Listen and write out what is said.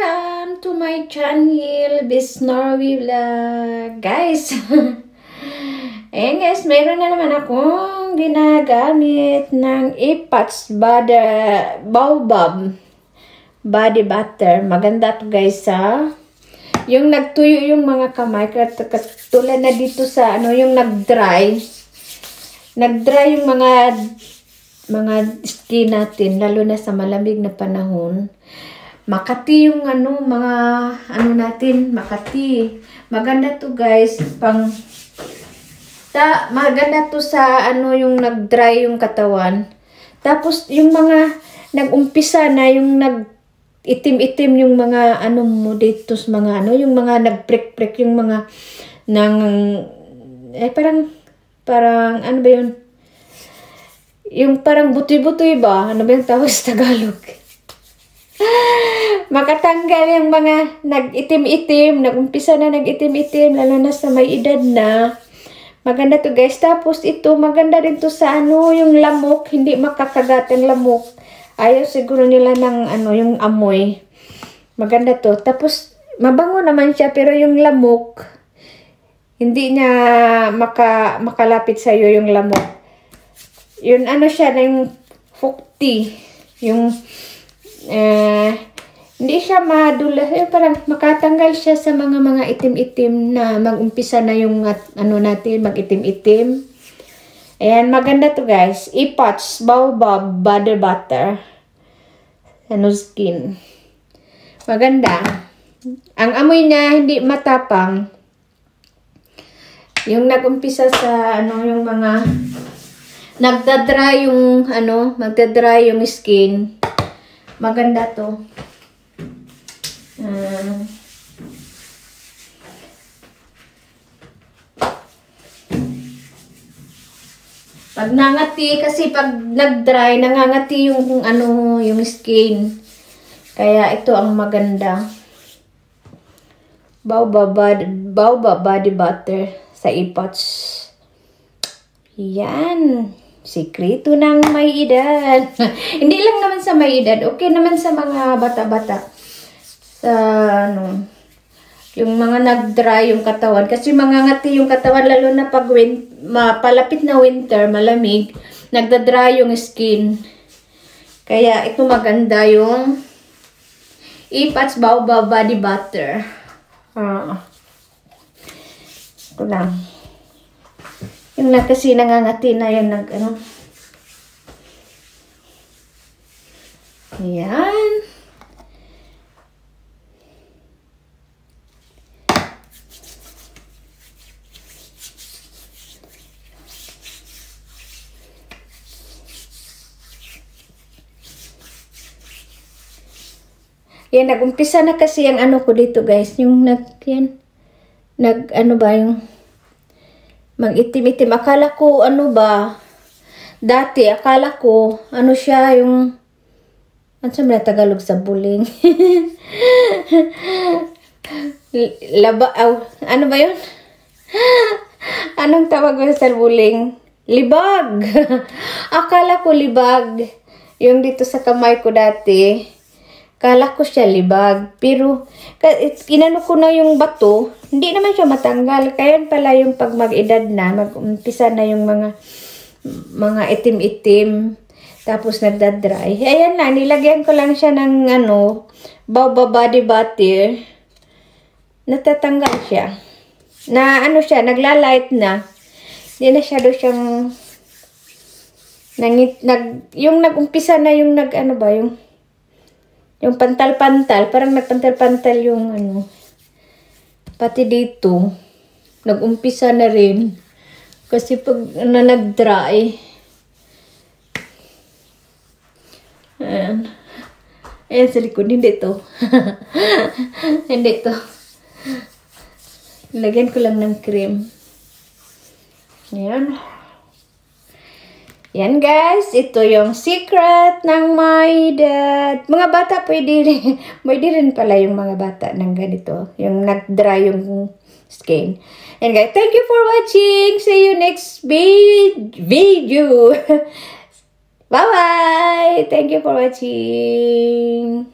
Welcome to my channel, Bisnorwi Vlog. Guys, ayan guys, mayroon na naman akong ginagamit ng Ipats Baobab Body Butter. Maganda to guys ha. Yung nagtuyo yung mga kamay, katulad na dito sa yung nag-dry yung mga skin natin, lalo na sa malamig na panahon. Makati yung natin, Makati. Maganda to guys, maganda to sa yung nag-dry yung katawan. Tapos yung mga nag-umpisa na yung itim-itim yung mga mo dito sa mga yung mga nag-prick-prick yung mga parang ano ba yun? Yung parang butoy-butoy ba? Ano ba yung tawag sa Tagalog? Makatanggal yung mga nag-itim-itim, nag-umpisa na nag-itim-itim, lalo na sa may edad na. Maganda to guys. Tapos ito, maganda rin to sa yung lamok, hindi makakagat ang lamok. Ayaw siguro nila ng yung amoy. Maganda to. Tapos mabango naman siya, pero yung lamok, hindi niya makalapit sa iyo yung lamok. Yun siya na yung fukti. Yung hindi siya madulas. Parang makatanggal siya sa mga itim-itim na mag-umpisa na yung natin, mag-itim-itim. Ayan, maganda to guys. Ipats Baobab Body Butter. Skin. Maganda. Ang amoy niya hindi matapang. Yung nag-umpisa sa yung mga nagda-dry yung magda-dry yung skin. Maganda to. Pag nangati, kasi pag nag-dry, nangangati yung yung skin. Kaya ito ang maganda. Baobab Body Butter sa Ipats. Yan. Sikreto ng may edad. Hindi lang naman sa may edad. Okay naman sa mga bata-bata. Sa yung mga nag-dry yung katawan. Kasi mangangati yung katawan, lalo na pag palapit na winter, malamig, nagda-dry yung skin. Kaya ito maganda yung Ipats Baobab Body Butter. Ito lang. Yung kasi nangangati na yun Ayan. Yan, nag-umpisa na kasi yung ko dito guys. Yung yung mag-itim-itim. Akala ko, dati, akala ko, siya, yung, ano sa Tagalog sa buling? Ano ba yun? Anong tawag mo sa buling? Libag! Akala ko libag. Yung dito sa kamay ko dati, akala ko siya libag. Pero, inano ko na yung bato, hindi naman siya matanggal. Kaya pala yung pag mag-edad na, mag-umpisa na yung mga itim-itim. Tapos nagda-dry. Ayan na, nilagyan ko lang siya ng Baobab Body Butter. Natatanggal siya. Na siya, naglalight na. Hindi na siya doon siyang yung nag-umpisa na yung yung pantal-pantal, parang nagpantal-pantal yung pati dito, nag-umpisa na rin. Kasi pag nag-dry, ayan sa likod, hindi to. Hindi to. Lagyan ko lang ng cream. Ayan. Yan guys, ito yung secret ng my dad. Mga bata pwede rin pala yung mga bata ng ganito. Yung nag-dry yung skin. And guys, thank you for watching. See you next video. Bye-bye. Thank you for watching.